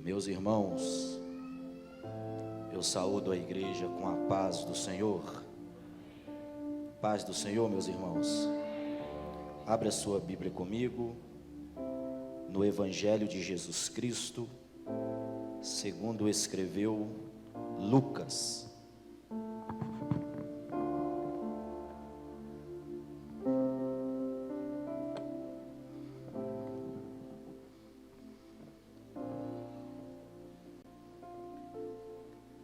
Meus irmãos, eu saúdo a igreja com a paz do Senhor. Paz do Senhor, meus irmãos. Abra a sua Bíblia comigo no Evangelho de Jesus Cristo, segundo escreveu Lucas.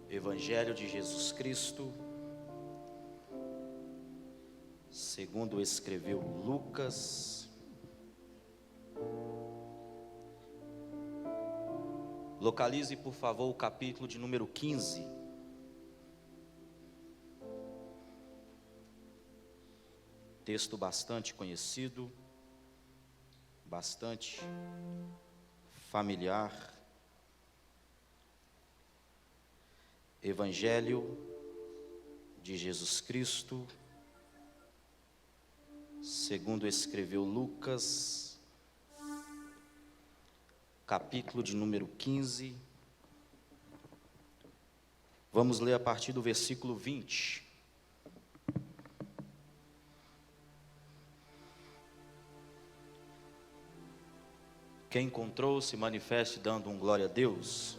Evangelho de Jesus Cristo, segundo escreveu Lucas. Localize, por favor, o capítulo de número 15. Texto bastante conhecido, bastante familiar. Evangelho de Jesus Cristo, segundo escreveu Lucas, capítulo de número 15. Vamos ler a partir do versículo 20. Quem encontrou, se manifeste dando um glória a Deus.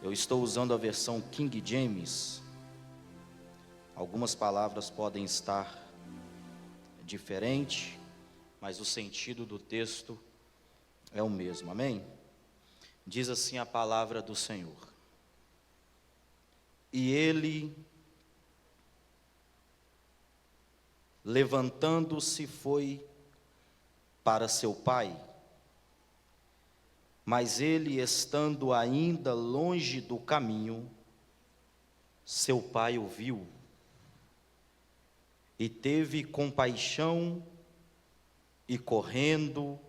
Eu estou usando a versão King James. Algumas palavras podem estar diferentes, mas o sentido do texto é o mesmo, amém? Diz assim a palavra do Senhor: E ele, levantando-se, foi para seu pai. Mas ele, estando ainda longe do caminho, seu pai o viu e teve compaixão e, correndo,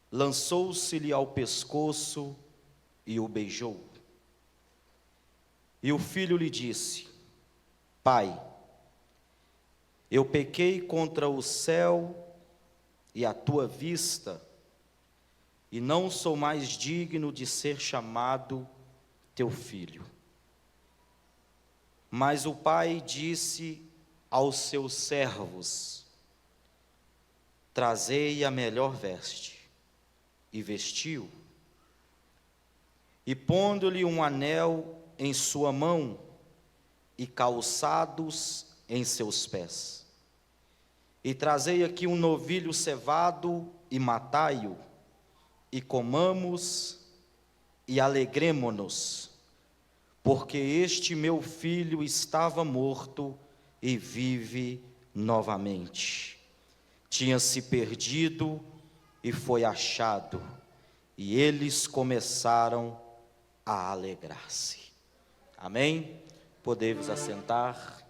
lançou-se-lhe ao pescoço e o beijou. E o filho lhe disse: Pai, eu pequei contra o céu e a tua vista, e não sou mais digno de ser chamado teu filho. Mas o pai disse aos seus servos: Trazei a melhor veste, e vestiu, e pondo-lhe um anel em sua mão, e calçados em seus pés. E trazei aqui um novilho cevado, e matai-o, e comamos e alegremo-nos, porque este meu filho estava morto e vive novamente. Tinha se perdido e foi achado, e eles começaram a alegrar-se. Amém? Podemos assentar,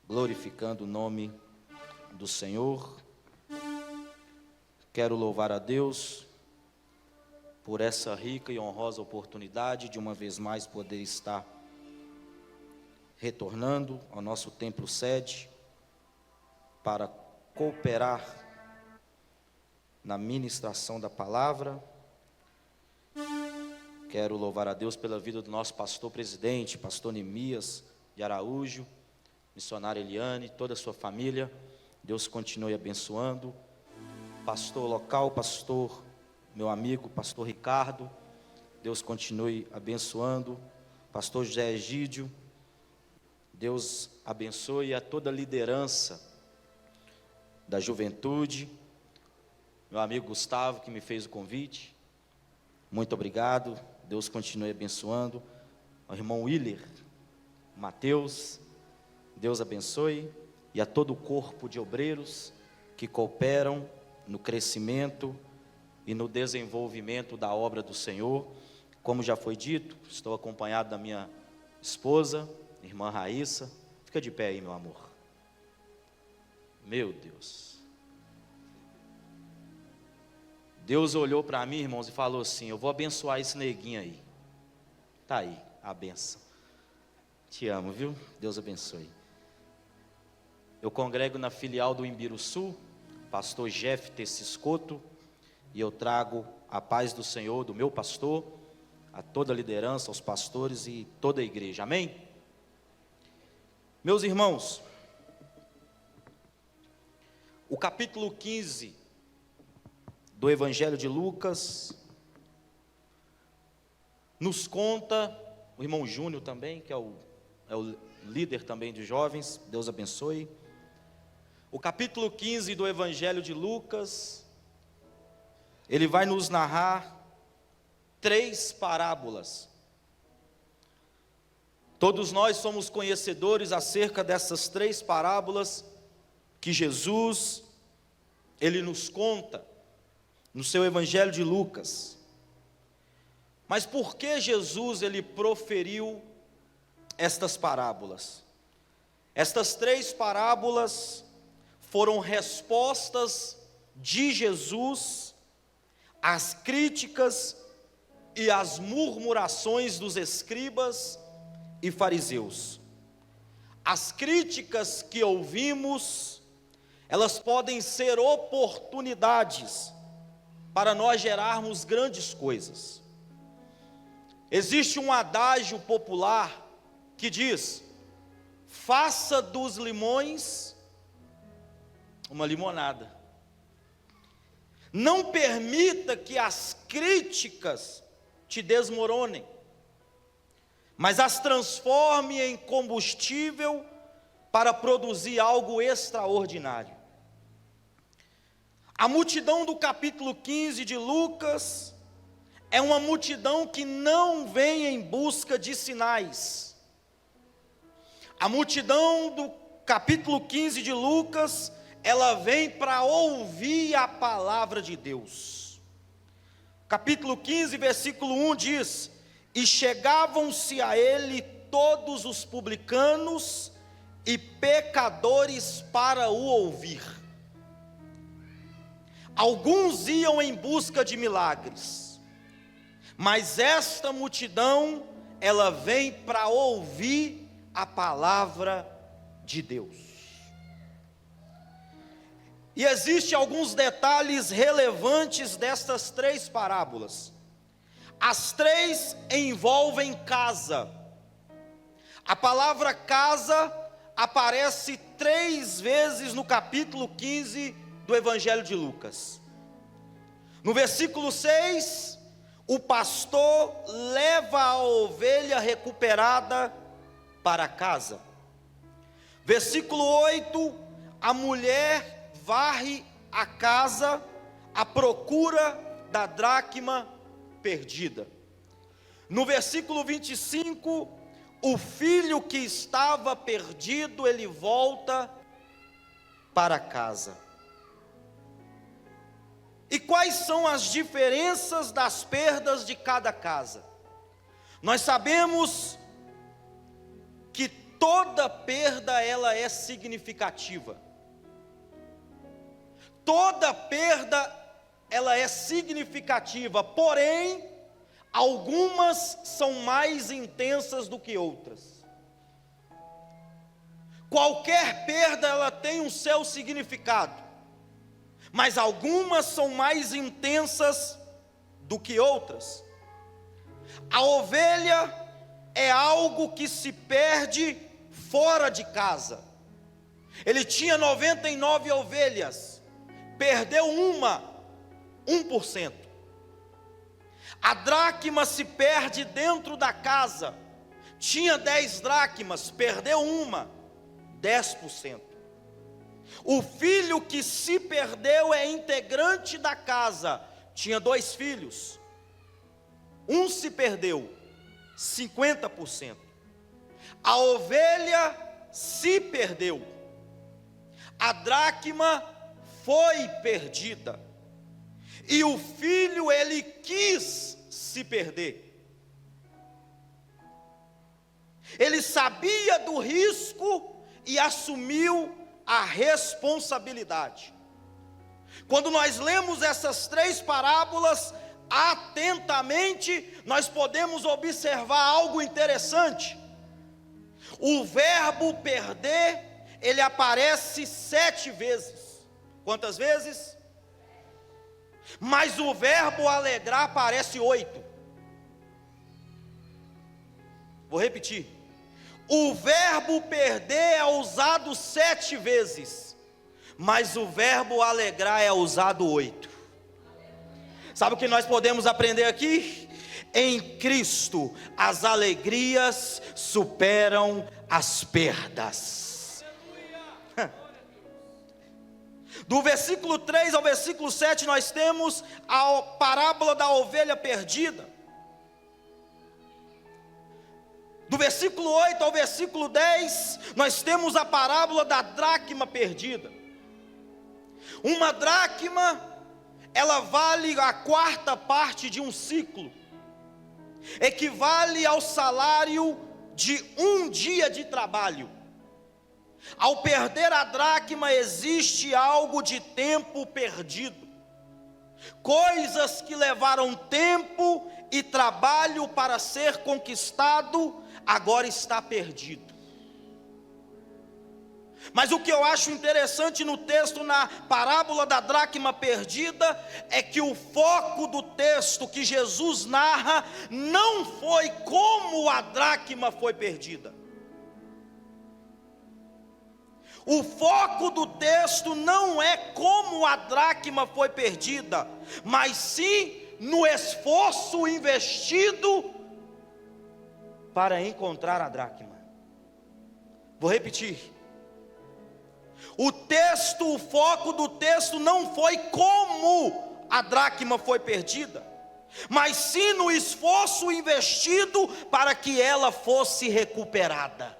glorificando o nome do Senhor. Quero louvar a Deus por essa rica e honrosa oportunidade de uma vez mais poder estar retornando ao nosso templo sede para cooperar na ministração da palavra. Quero louvar a Deus pela vida do nosso pastor presidente, pastor Neemias de Araújo, missionária Eliane, toda a sua família. Deus continue abençoando. Pastor local, pastor, meu amigo, pastor Ricardo, Deus continue abençoando. Pastor José Egídio, Deus abençoe a toda a liderança da juventude. Meu amigo Gustavo, que me fez o convite, muito obrigado. Deus continue abençoando. Ao irmão Willer, Mateus, Deus abençoe. E a todo o corpo de obreiros que cooperam no crescimento e no desenvolvimento da obra do Senhor. Como já foi dito, estou acompanhado da minha esposa, irmã Raíssa. Fica de pé aí, meu amor. Meu Deus. Deus olhou para mim, irmãos, e falou assim: eu vou abençoar esse neguinho aí. Tá aí, a benção. Te amo, viu? Deus abençoe. Eu congrego na filial do Imbiruçu, pastor Jeff Tessiscoto, e eu trago a paz do Senhor, do meu pastor, a toda a liderança, aos pastores e toda a igreja, amém? Meus irmãos, o capítulo 15 do Evangelho de Lucas nos conta, o irmão Júnior também, que é o líder também de jovens, Deus abençoe. O capítulo 15 do Evangelho de Lucas, ele vai nos narrar 3 parábolas. Todos nós somos conhecedores acerca dessas 3 parábolas que Jesus, ele nos conta no seu Evangelho de Lucas. Mas por que Jesus, ele proferiu estas parábolas? Estas 3 parábolas foram respostas de Jesus às críticas e às murmurações dos escribas e fariseus. As críticas que ouvimos, elas podem ser oportunidades para nós gerarmos grandes coisas. Existe um adágio popular que diz: faça dos limões uma limonada. Não permita que as críticas te desmoronem, mas as transforme em combustível para produzir algo extraordinário. A multidão do capítulo 15 de Lucas é uma multidão que não vem em busca de sinais. A multidão do capítulo 15 de Lucas, ela vem para ouvir a palavra de Deus. Capítulo 15, versículo 1 diz: e chegavam-se a ele todos os publicanos e pecadores para o ouvir. Alguns iam em busca de milagres, mas esta multidão, ela vem para ouvir a palavra de Deus. E existem alguns detalhes relevantes destas 3 parábolas. As 3 envolvem casa. A palavra casa aparece 3 vezes no capítulo 15 do Evangelho de Lucas. No versículo 6, o pastor leva a ovelha recuperada para casa. Versículo 8, a mulher varre a casa à procura da dracma perdida. No versículo 25, o filho que estava perdido, ele volta para casa. E quais são as diferenças das perdas de cada casa? Nós sabemos que toda perda ela é significativa. Toda perda ela é significativa, porém algumas são mais intensas do que outras. Qualquer perda ela tem um seu significado, mas algumas são mais intensas do que outras. A ovelha é algo que se perde fora de casa. Ele tinha 99 ovelhas, perdeu 1%. A dracma se perde dentro da casa. Tinha 10 dracmas, perdeu 10%. O filho que se perdeu é integrante da casa. Tinha 2 filhos. Um se perdeu, 50%. A ovelha se perdeu. A dracma foi perdida. E o filho, ele quis se perder. Ele sabia do risco e assumiu a responsabilidade. Quando nós lemos essas 3 parábolas atentamente, nós podemos observar algo interessante. O verbo perder, ele aparece 7 vezes. Quantas vezes? mas o verbo alegrar aparece 8. Vou repetir. O verbo perder é usado 7 vezes, mas o verbo alegrar é usado 8. Sabe o que nós podemos aprender aqui? Em Cristo, as alegrias superam as perdas. Do versículo 3 ao versículo 7, nós temos a parábola da ovelha perdida. Do versículo 8 ao versículo 10, nós temos a parábola da dracma perdida. Uma dracma, ela vale a 4ª parte de um ciclo, equivale ao salário de um dia de trabalho. Ao perder a dracma, existe algo de tempo perdido. Coisas que levaram tempo e trabalho para ser conquistado, agora está perdido. Mas o que eu acho interessante no texto, na parábola da dracma perdida, é que o foco do texto que Jesus narra não foi como a dracma foi perdida. O foco do texto não é como a dracma foi perdida, mas sim no esforço investido para encontrar a dracma. Vou repetir. O foco do texto não foi como a dracma foi perdida, mas sim no esforço investido para que ela fosse recuperada.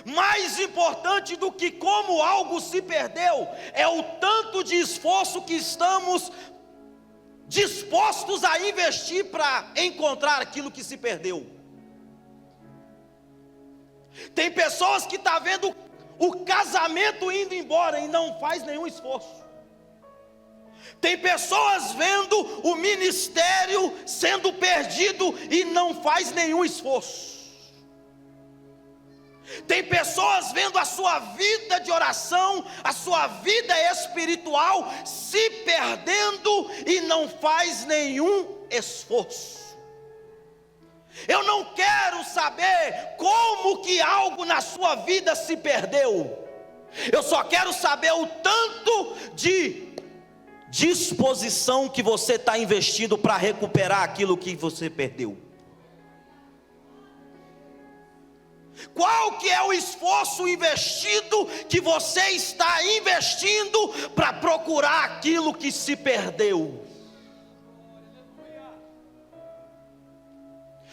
Mais importante do que como algo se perdeu, é o tanto de esforço que estamos dispostos a investir para encontrar aquilo que se perdeu. Tem pessoas que estão vendo o casamento indo embora e não faz nenhum esforço. Tem pessoas vendo o ministério sendo perdido e não faz nenhum esforço. Tem pessoas vendo a sua vida de oração, a sua vida espiritual se perdendo e não faz nenhum esforço. Eu não quero saber como que algo na sua vida se perdeu. Eu só quero saber o tanto de disposição que você está investindo para recuperar aquilo que você perdeu. Qual que é o esforço investido que você está investindo para procurar aquilo que se perdeu?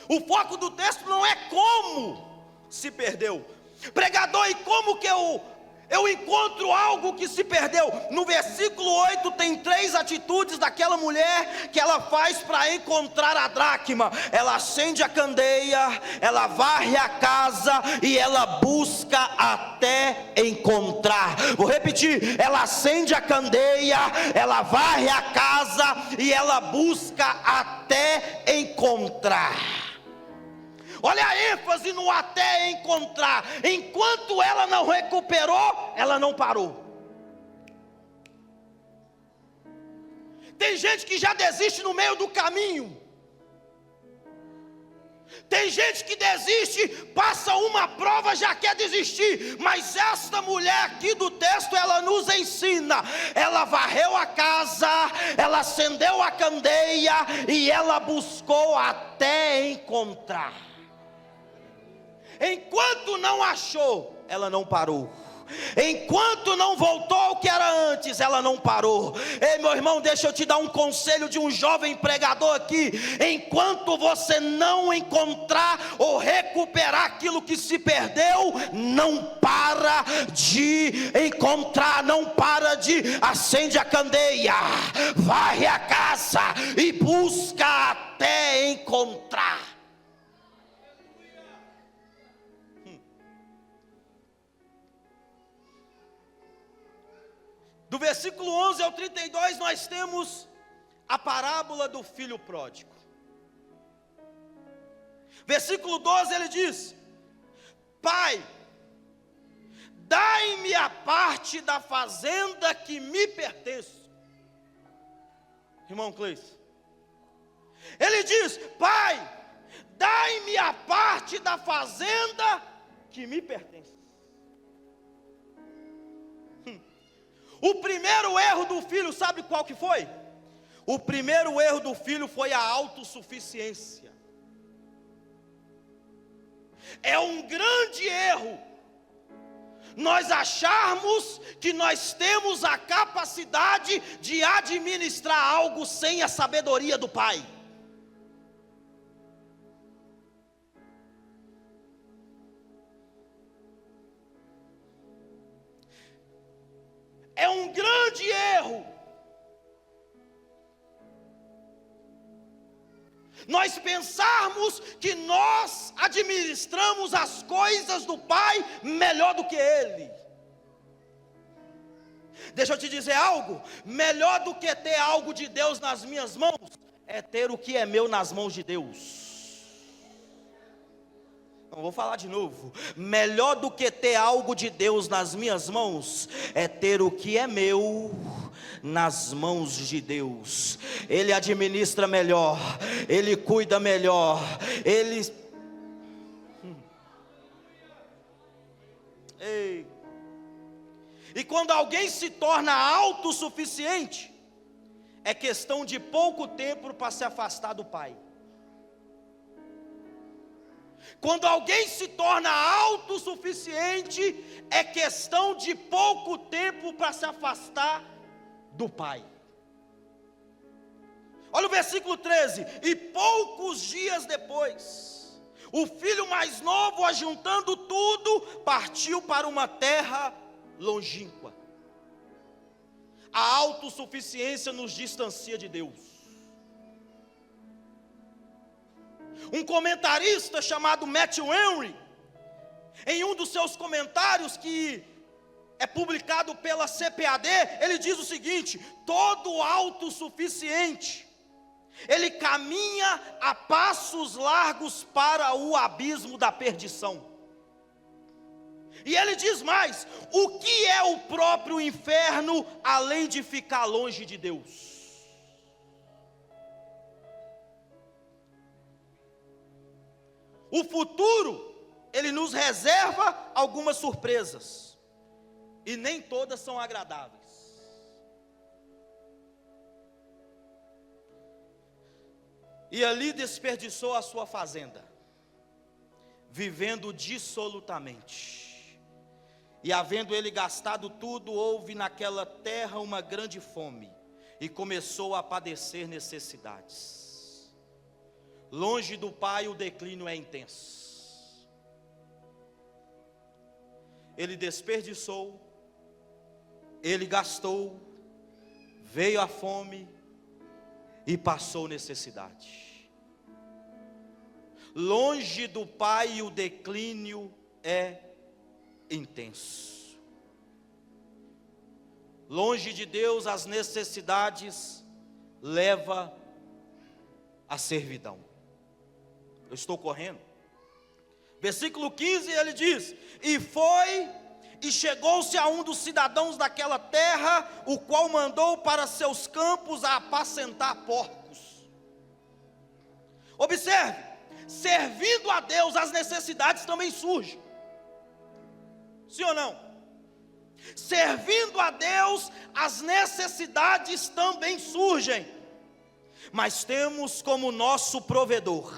O foco do texto não é como se perdeu. Pregador, e como que eu encontro algo que se perdeu? No versículo 8 tem 3 atitudes daquela mulher que ela faz para encontrar a dracma. Ela acende a candeia, ela varre a casa e ela busca até encontrar. Vou repetir, ela acende a candeia, ela varre a casa e ela busca até encontrar. Olha a ênfase no até encontrar. Enquanto ela não recuperou, ela não parou. Tem gente que já desiste no meio do caminho. Tem gente que desiste, passa uma prova, já quer desistir. Mas esta mulher aqui do texto, ela nos ensina. Ela varreu a casa, ela acendeu a candeia e ela buscou até encontrar. Enquanto não achou, ela não parou. Enquanto não voltou ao que era antes, ela não parou. Ei, meu irmão, deixa eu te dar um conselho de um jovem pregador aqui. Enquanto você não encontrar ou recuperar aquilo que se perdeu, não para de encontrar, não para de acende a candeia, varre a casa e busca até encontrar. Do versículo 11 ao 32 nós temos a parábola do filho pródigo. Versículo 12 ele diz: Pai, dai-me a parte da fazenda que me pertence. Irmão Cleiton. Ele diz: pai, dai-me a parte da fazenda que me pertence. O primeiro erro do filho, sabe qual que foi? O primeiro erro do filho foi a autossuficiência. É um grande erro nós acharmos que nós temos a capacidade de administrar algo sem a sabedoria do pai. É um grande erro nós pensarmos que nós administramos as coisas do Pai melhor do que Ele. Deixa eu te dizer algo: melhor do que ter algo de Deus nas minhas mãos, é ter o que é meu nas mãos de Deus. Não vou falar de novo. Melhor do que ter algo de Deus nas minhas mãos, é ter o que é meu nas mãos de Deus. Ele administra melhor, Ele cuida melhor, Ele... Ei. E quando alguém se torna autossuficiente, é questão de pouco tempo para se afastar do Pai. Quando alguém se torna autossuficiente, é questão de pouco tempo para se afastar do Pai. Olha o versículo 13: e poucos dias depois, o filho mais novo, ajuntando tudo, partiu para uma terra longínqua. A autossuficiência nos distancia de Deus. Um comentarista chamado Matthew Henry, em um dos seus comentários que é publicado pela CPAD, ele diz o seguinte: todo autossuficiente, ele caminha a passos largos para o abismo da perdição. E ele diz mais: o que é o próprio inferno, além de ficar longe de Deus? O futuro, ele nos reserva algumas surpresas, e nem todas são agradáveis. E ali desperdiçou a sua fazenda, vivendo dissolutamente. E havendo ele gastado tudo, houve naquela terra uma grande fome, e começou a padecer necessidades. Longe do Pai, o declínio é intenso. Ele desperdiçou, ele gastou, veio a fome e passou necessidade. Longe do Pai, o declínio é intenso. Longe de Deus, as necessidades levam à servidão. Eu estou correndo. Versículo 15, ele diz: e foi, e chegou-se a um dos cidadãos daquela terra, o qual mandou para seus campos a apacentar porcos. Observe, servindo a Deus, as necessidades também surgem. Sim ou não? Servindo a Deus, as necessidades também surgem. Mas temos como nosso provedor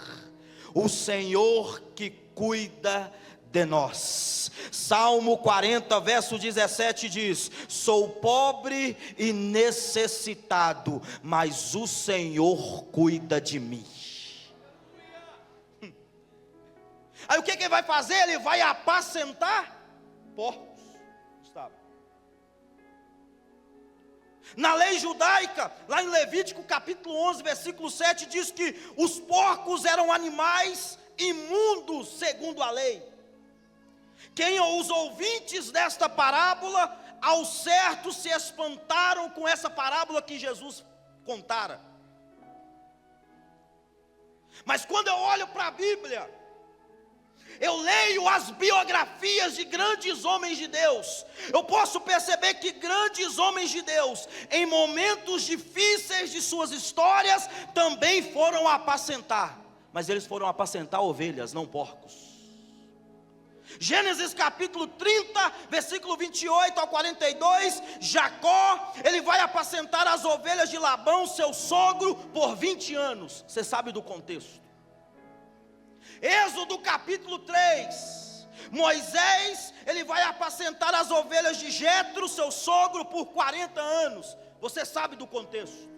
o Senhor que cuida de nós. Salmo 40, verso 17 diz: sou pobre e necessitado, mas o Senhor cuida de mim. Aí o que ele vai fazer? Ele vai apacentar porcos. Na lei judaica, lá em Levítico capítulo 11, versículo 7, diz que os porcos eram animais imundos segundo a lei. Os ouvintes desta parábola, ao certo, se espantaram com essa parábola que Jesus contara. Mas quando eu olho para a Bíblia, eu leio as biografias de grandes homens de Deus, eu posso perceber que grandes homens de Deus, em momentos difíceis de suas histórias, também foram apacentar, mas eles foram apacentar ovelhas, não porcos. Gênesis capítulo 30, versículo 28 ao 42, Jacó, ele vai apacentar as ovelhas de Labão, seu sogro, por 20 anos, você sabe do contexto. Êxodo capítulo 3, Moisés, ele vai apacentar as ovelhas de Jetro, seu sogro, por 40 anos, você sabe do contexto.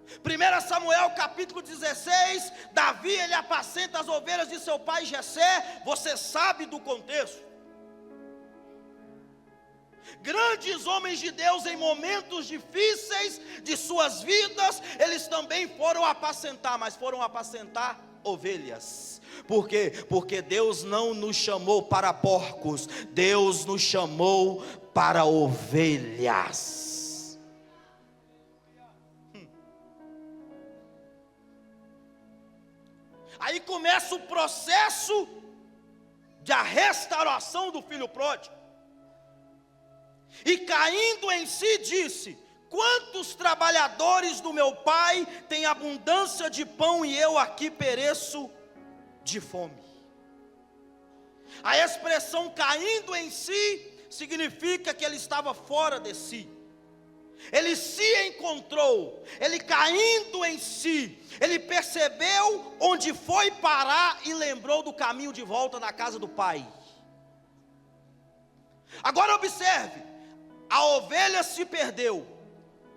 1 Samuel capítulo 16, Davi, ele apacenta as ovelhas de seu pai Jessé, você sabe do contexto. Grandes homens de Deus em momentos difíceis de suas vidas, eles também foram apacentar, mas foram apacentar ovelhas. Por quê? Porque Deus não nos chamou para porcos, Deus nos chamou para ovelhas. Aí começa o processo da restauração do filho pródigo. E caindo em si disse: quantos trabalhadores do meu pai têm abundância de pão e eu aqui pereço de fome. A expressão caindo em si significa que ele estava fora de si. Ele se encontrou, ele caindo em si, ele percebeu onde foi parar e lembrou do caminho de volta na casa do pai. Agora observe, a ovelha se perdeu,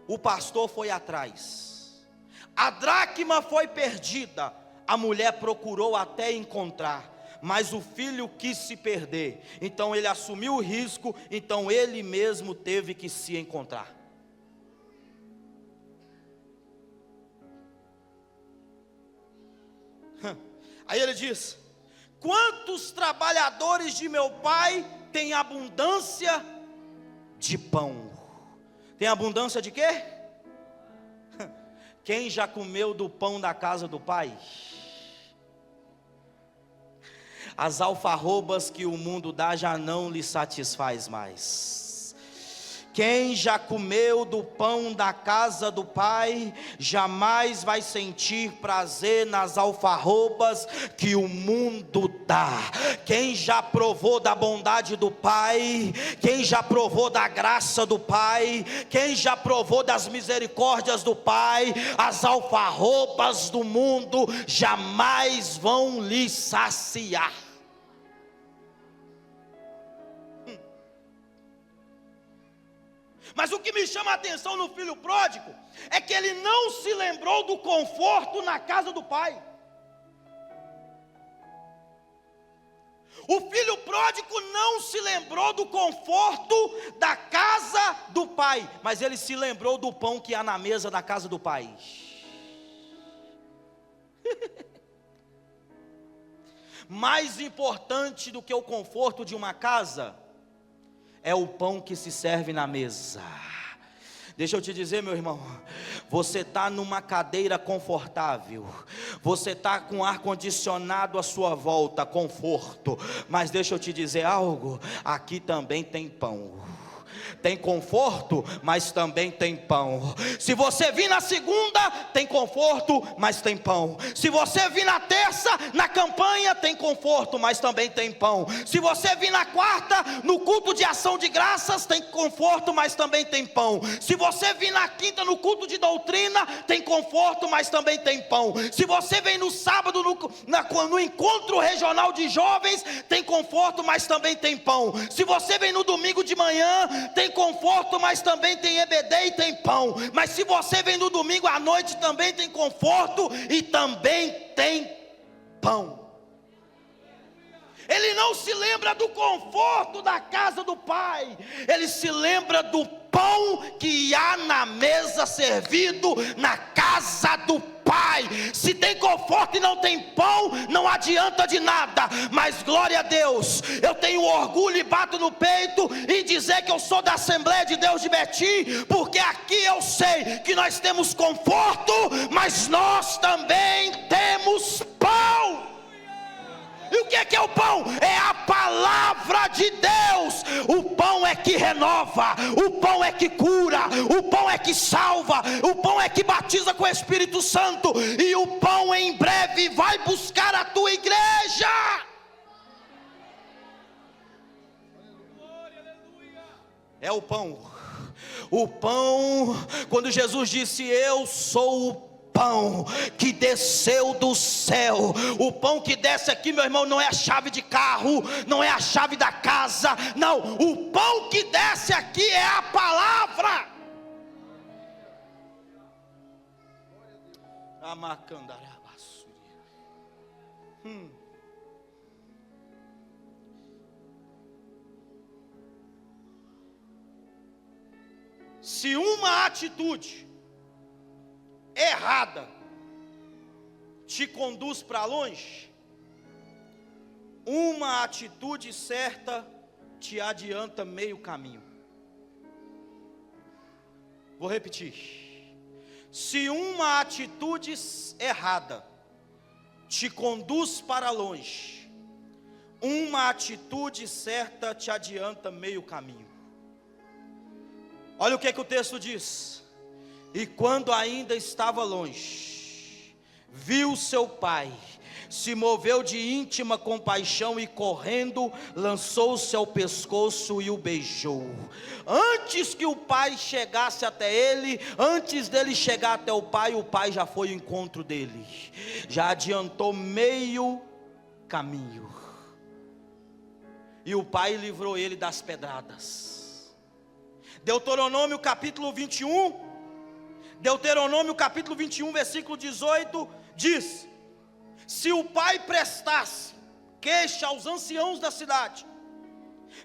o pastor foi atrás, a dracma foi perdida, a mulher procurou até encontrar, mas o filho quis se perder, então ele assumiu o risco, então ele mesmo teve que se encontrar. Aí ele diz: quantos trabalhadores de meu pai têm abundância de pão? Tem abundância de quê? Quem já comeu do pão da casa do pai? As alfarrobas que o mundo dá já não lhe satisfaz mais. Quem já comeu do pão da casa do pai, jamais vai sentir prazer nas alfarrobas que o mundo dá. Quem já provou da bondade do pai, quem já provou da graça do pai, quem já provou das misericórdias do pai, as alfarrobas do mundo jamais vão lhe saciar. Mas o que me chama a atenção no filho pródigo é que ele não se lembrou do conforto na casa do pai. O filho pródigo não se lembrou do conforto da casa do pai, mas ele se lembrou do pão que há na mesa da casa do pai. Mais importante do que o conforto de uma casa é o pão que se serve na mesa. Deixa eu te dizer, meu irmão, você está numa cadeira confortável, você está com ar condicionado à sua volta, conforto, mas deixa eu te dizer algo, aqui também tem pão. Tem conforto, mas também tem pão. Se você vir na segunda, tem conforto, mas tem pão. Se você vir na terça, na campanha, tem conforto, mas também tem pão. Se você vir na quarta, no culto de ação de graças, tem conforto, mas também tem pão. Se você vir na quinta, no culto de doutrina, tem conforto, mas também tem pão. Se você vem no sábado, no encontro regional de jovens, tem conforto, mas também tem pão. Se você vem no domingo de manhã, tem conforto, mas também tem EBD e tem pão. Mas se você vem no domingo à noite, também tem conforto e também tem pão. Ele não se lembra do conforto da casa do pai, ele se lembra do pão que há na mesa servido na casa do pai. Se tem conforto e não tem pão, não adianta de nada. Mas glória a Deus, eu tenho orgulho e bato no peito em dizer que eu sou da Assembleia de Deus de Betim, porque aqui eu sei que nós temos conforto, mas nós também temos pão. E o que é o pão? É a palavra de Deus. O pão é que renova, o pão é que cura, o pão é que salva, o pão é que batiza com o Espírito Santo. E o pão em breve vai buscar a tua igreja. É o pão. O pão, quando Jesus disse: eu sou o pão que desceu do céu. O pão que desce aqui, meu irmão, não é a chave de carro, não é a chave da casa, não. O pão que desce aqui é a palavra. Se uma atitude errada te conduz para longe, uma atitude certa te adianta meio caminho. Vou repetir. Se uma atitude errada te conduz para longe, uma atitude certa te adianta meio caminho. Olha o que o texto diz. E quando ainda estava longe, viu seu pai, se moveu de íntima compaixão e correndo, lançou-se ao pescoço e o beijou. Antes que o pai chegasse até ele, antes dele chegar até o pai já foi ao encontro dele, já adiantou meio caminho. E o pai livrou ele das pedradas. Deuteronômio capítulo 21, versículo 18, diz: se o pai prestasse queixa aos anciãos da cidade,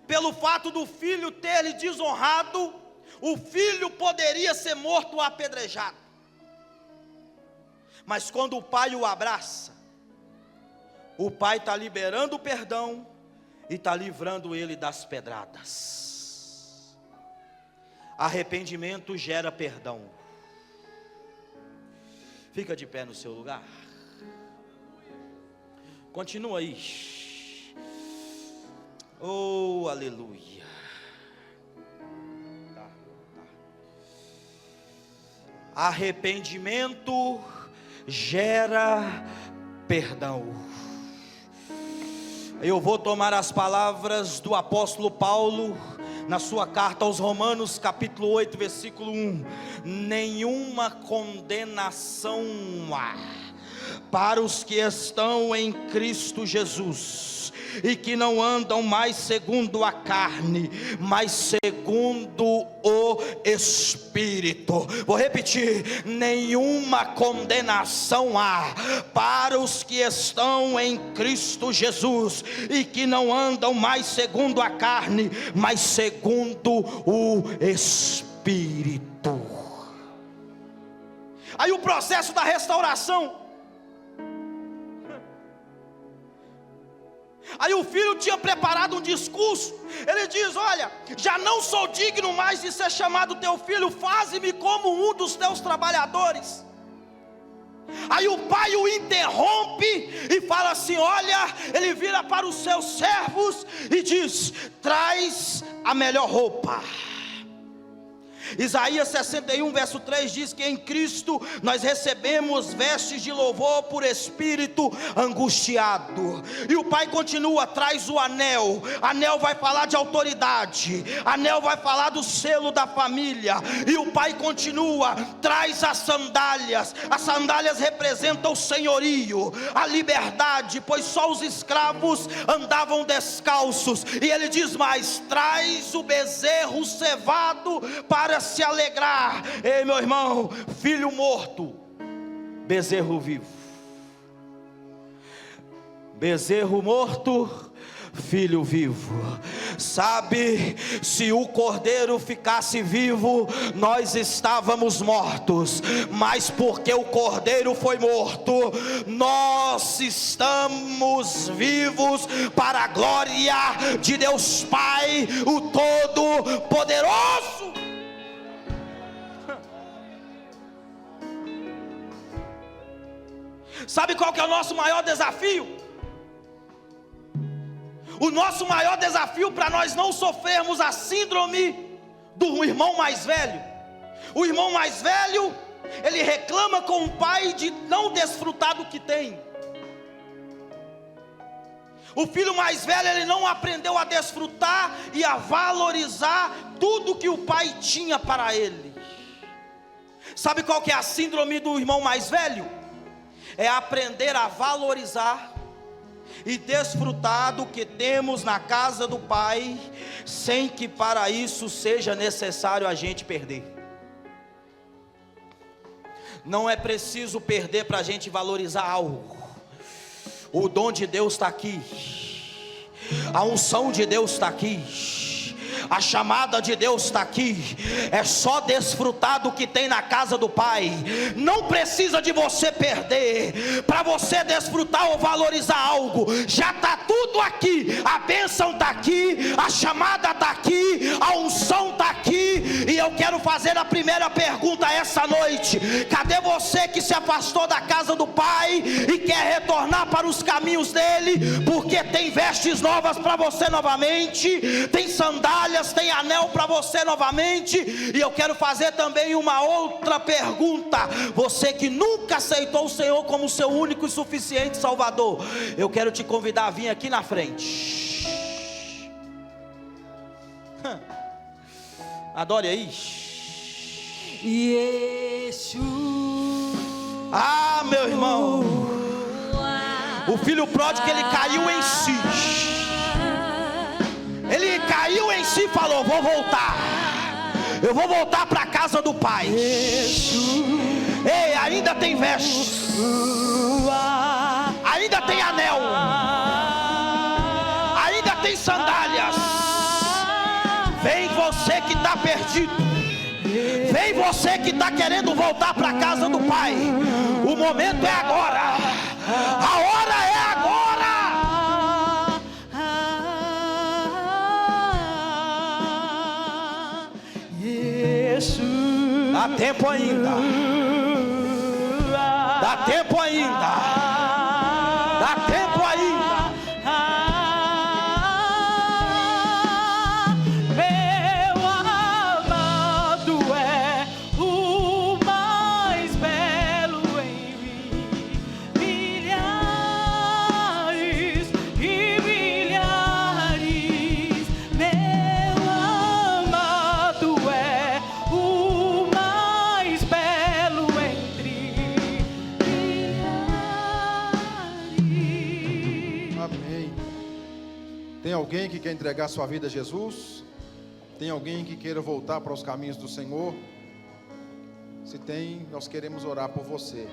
pelo fato do filho ter lhe desonrado, o filho poderia ser morto ou apedrejado. Mas quando o pai o abraça, o pai está liberando o perdão e está livrando ele das pedradas. Arrependimento gera perdão. Fica de pé no seu lugar. Continua aí. Oh, aleluia. Arrependimento gera perdão. Eu vou tomar as palavras do apóstolo Paulo na sua carta aos Romanos, capítulo 8, versículo 1: nenhuma condenação há para os que estão em Cristo Jesus, e que não andam mais segundo a carne, mas segundo o Espírito. Vou repetir: nenhuma condenação há para os que estão em Cristo Jesus, e que não andam mais segundo a carne, mas segundo o Espírito. Aí o processo da restauração. Aí o filho tinha preparado um discurso. Ele diz: olha, já não sou digno mais de ser chamado teu filho, faze-me como um dos teus trabalhadores. Aí o pai o interrompe e fala assim: olha, ele vira para os seus servos e diz: traz a melhor roupa. Isaías 61 verso 3 diz que em Cristo nós recebemos vestes de louvor por espírito angustiado. E o pai continua: traz o anel. Anel vai falar de autoridade, anel vai falar do selo da família. E o pai continua: traz as sandálias. As sandálias representam o senhorio, a liberdade, pois só os escravos andavam descalços. E ele diz mais: traz o bezerro cevado para se alegrar. Ei, meu irmão, filho morto, bezerro vivo. Bezerro morto, filho vivo. Sabe, se o cordeiro ficasse vivo, nós estávamos mortos, mas porque o cordeiro foi morto, nós estamos vivos para a glória de Deus Pai, o Todo-Poderoso. Sabe qual que é o nosso maior desafio? O nosso maior desafio para nós não sofrermos a síndrome do irmão mais velho. O irmão mais velho, ele reclama com o pai de não desfrutar do que tem. O filho mais velho, ele não aprendeu a desfrutar e a valorizar tudo que o pai tinha para ele. Sabe qual que é a síndrome do irmão mais velho? É aprender a valorizar e desfrutar do que temos na casa do pai, sem que para isso seja necessário a gente perder. Não é preciso perder para a gente valorizar algo. O dom de Deus está aqui, a unção de Deus está aqui, a chamada de Deus está aqui. É só desfrutar do que tem na casa do Pai. Não precisa de você perder para você desfrutar ou valorizar algo. Já está tudo aqui. A bênção está aqui, a chamada está aqui, a unção está aqui. E eu quero fazer a primeira pergunta essa noite: cadê você que se afastou da casa do Pai e quer retornar para os caminhos dele? Porque tem vestes novas para você novamente, tem sandálias, tem anel para você novamente. E eu quero fazer também uma outra pergunta: você que nunca aceitou o Senhor como seu único e suficiente Salvador, eu quero te convidar a vir aqui na frente. Adore aí. Yeshua. Ah, meu irmão, o filho pródigo, ele caiu em si. Ele caiu em si e falou: vou voltar. Eu vou voltar para a casa do Pai. Ei, ainda tem vestes, ainda tem anel, ainda tem sandálias. Vem você que está perdido, vem você que está querendo voltar para a casa do Pai. O momento é agora, a hora é agora. Dá tempo ainda, dá tempo ainda, dá tempo ainda. Meu amado é o mais belo entre milhares e milhares. Meu amado é o mais belo entre milhares. Amém. Tem alguém que quer entregar sua vida a Jesus? Tem alguém que queira voltar para os caminhos do Senhor? Se tem, nós queremos orar por você.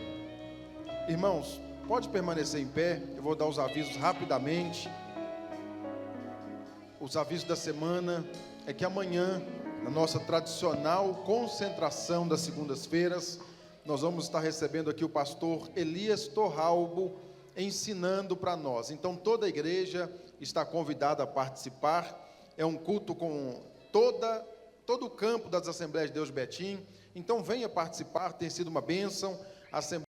Irmãos, pode permanecer em pé. Eu vou dar os avisos rapidamente. Os avisos da semana é que amanhã, na nossa tradicional concentração das segundas-feiras, nós vamos estar recebendo aqui o pastor Elias Torralbo ensinando para nós. Então toda a igreja está convidada a participar. É um culto com todo o campo das Assembleias de Deus Betim. Então venha participar, tem sido uma bênção. A Assembleia